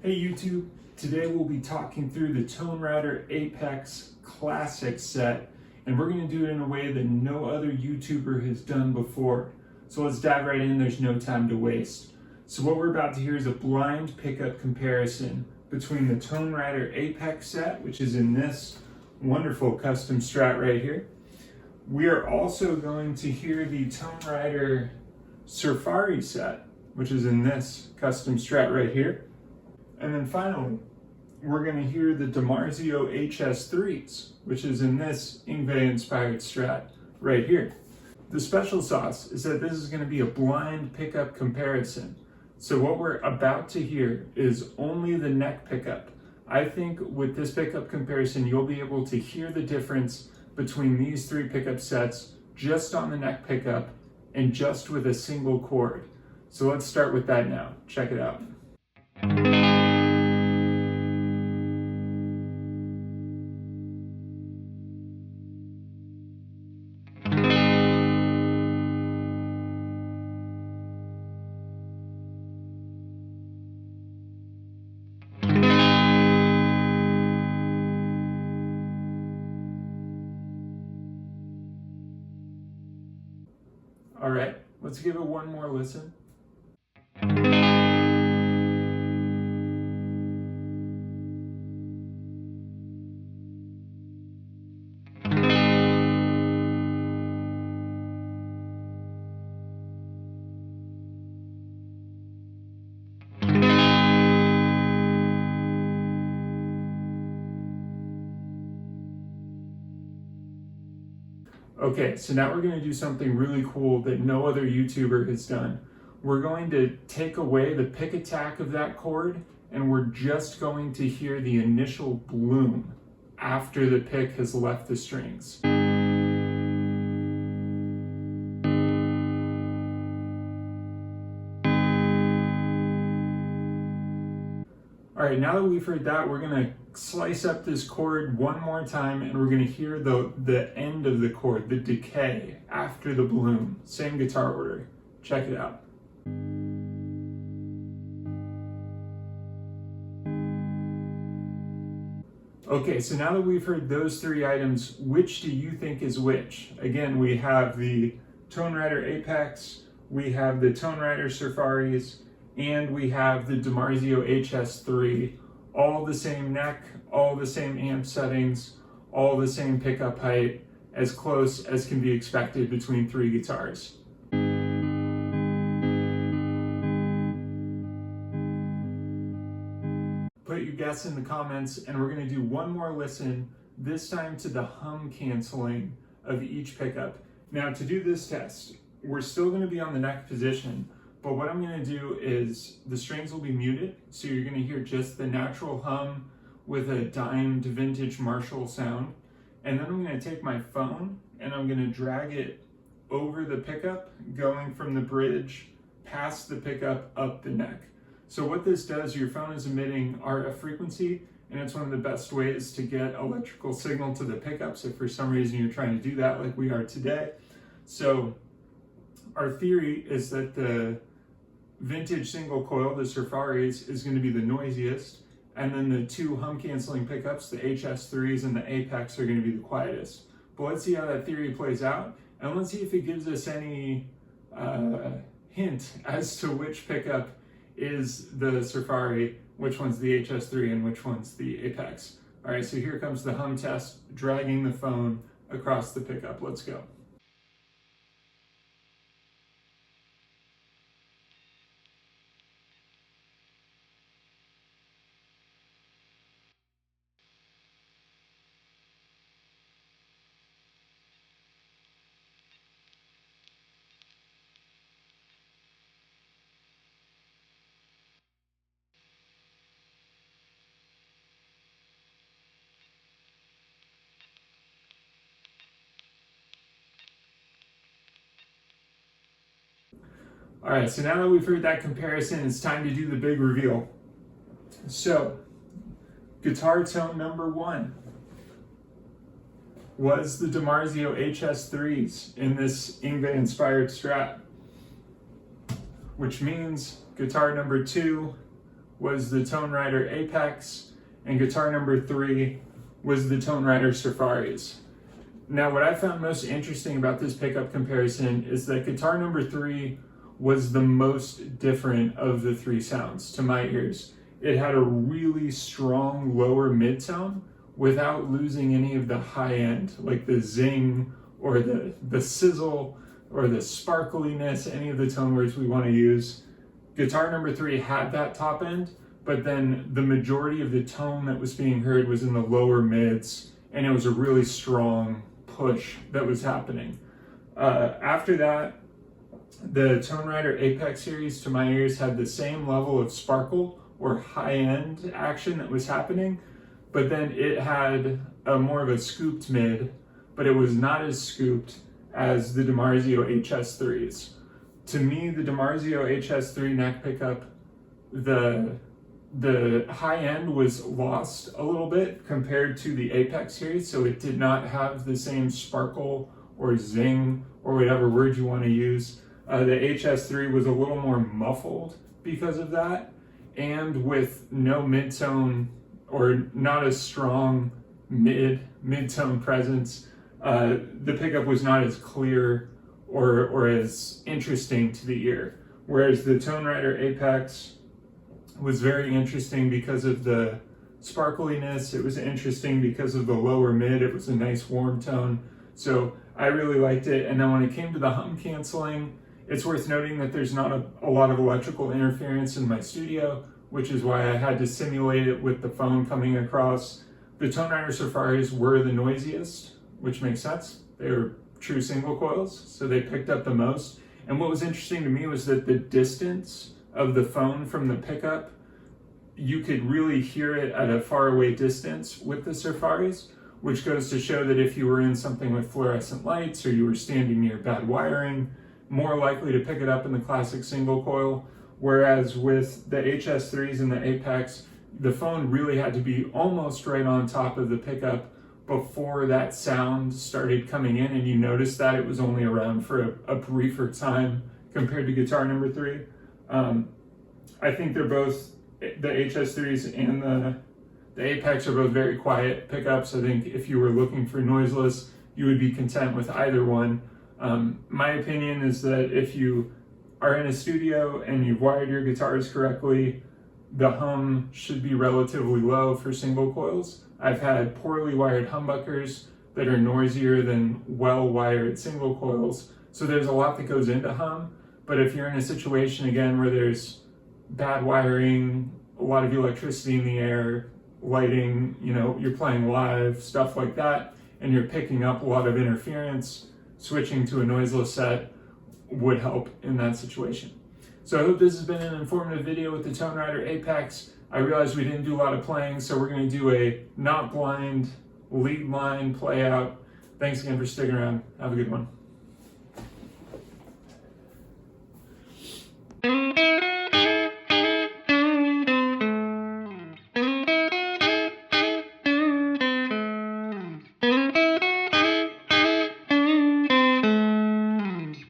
Hey YouTube, today we'll be talking through the Tonerider Apex Classic set, and we're going to do it in a way that no other YouTuber has done before. So let's dive right in, there's no time to waste. So what we're about to hear is a blind pickup comparison between the Tonerider Apex set, which is in this wonderful custom Strat right here. We are also going to hear the Tonerider Surfari set, which is in this custom Strat right here. And then finally, we're going to hear the Dimarzio HS-3s, which is in this Ingve-inspired Strat right here. The special sauce is that this is going to be a blind pickup comparison. So what we're about to hear is only the neck pickup. I think with this pickup comparison, you'll be able to hear the difference between these three pickup sets just on the neck pickup and just with a single chord. So let's start with that now. Check it out. All right, let's give it one more listen. Okay, so now we're going to do something really cool that no other YouTuber has done. We're going to take away the pick attack of that chord, and we're just going to hear the initial bloom after the pick has left the strings. All right, now that we've heard that, we're gonna slice up this chord one more time, and we're gonna hear the end of the chord, the decay after the bloom. Same guitar order. Check it out. Okay, so now that we've heard those three items, which do you think is which? Again, we have the Tonerider Apex, we have the Tonerider Surfaris, and we have the Dimarzio HS-3, all the same neck, all the same amp settings, all the same pickup height, as close as can be expected between three guitars. Put your guess in the comments, and we're going to do one more listen, this time to the hum canceling of each pickup. Now, to do this test, we're still going to be on the neck position, but what I'm going to do is the strings will be muted, so you're going to hear just the natural hum with a dimed vintage Marshall sound. And then I'm going to take my phone and I'm going to drag it over the pickup, going from the bridge past the pickup up the neck. So what this does, your phone is emitting RF frequency, and it's one of the best ways to get electrical signal to the pickups if for some reason you're trying to do that like we are today. So our theory is that the vintage single coil, the Surfaris, is going to be the noisiest, and then the two hum canceling pickups, the HS-3s and the Apex, are going to be the quietest. But let's see how that theory plays out, and let's see if it gives us any hint as to which pickup is the Surfari, which one's the HS-3, and which one's the Apex. All right, so here comes the hum test, dragging the phone across the pickup. Let's go. All right, so now that we've heard that comparison, it's time to do the big reveal. So, guitar tone number one was the Dimarzio HS-3s in this Ingve-inspired Strat, which means guitar number two was the Tonerider Apex, and guitar number 3 was the Tonerider Surfaris. Now, what I found most interesting about this pickup comparison is that guitar number 3 was the most different of the 3 sounds to my ears. It had a really strong lower mid tone without losing any of the high end, like the zing or the sizzle or the sparkliness, any of the tone words we want to use. Guitar number 3 had that top end, but then the majority of the tone that was being heard was in the lower mids, and it was a really strong push that was happening. After that, the Tonerider Apex series to my ears had the same level of sparkle or high-end action that was happening, but then it had a more of a scooped mid, but it was not as scooped as the Dimarzio HS-3s. To me, the Dimarzio HS-3 neck pickup, the high end was lost a little bit compared to the Apex series, so it did not have the same sparkle or zing or whatever word you want to use. The HS-3 was a little more muffled because of that, and with no mid-tone or not as strong mid-tone presence, the pickup was not as clear or as interesting to the ear. Whereas the Tonerider Apex was very interesting because of the sparkliness. It was interesting because of the lower mid. It was a nice warm tone. So I really liked it. And then when it came to the hum canceling, it's worth noting that there's not a lot of electrical interference in my studio, which is why I had to simulate it with the phone coming across. The Tonerider Surfaris were the noisiest, which makes sense. They were true single coils, so they picked up the most. And what was interesting to me was that the distance of the phone from the pickup, you could really hear it at a faraway distance with the Surfaris, which goes to show that if you were in something with fluorescent lights or you were standing near bad wiring, more likely to pick it up in the classic single coil. Whereas with the HS-3s and the Apex, the phone really had to be almost right on top of the pickup before that sound started coming in, and you noticed that it was only around for a briefer time compared to guitar number 3. I think they're both, the HS-3s and the Apex are both very quiet pickups. I think if you were looking for noiseless, you would be content with either one. My opinion is that if you are in a studio and you've wired your guitars correctly, the hum should be relatively low for single coils. I've had poorly wired humbuckers that are noisier than well-wired single coils. So there's a lot that goes into hum, but if you're in a situation, again, where there's bad wiring, a lot of electricity in the air, lighting, you're playing live, stuff like that, and you're picking up a lot of interference, switching to a noiseless set would help in that situation. So I hope this has been an informative video with the Tonerider Apex. I realized we didn't do a lot of playing, so we're going to do a not blind lead line play out. Thanks again for sticking around. Have a good one.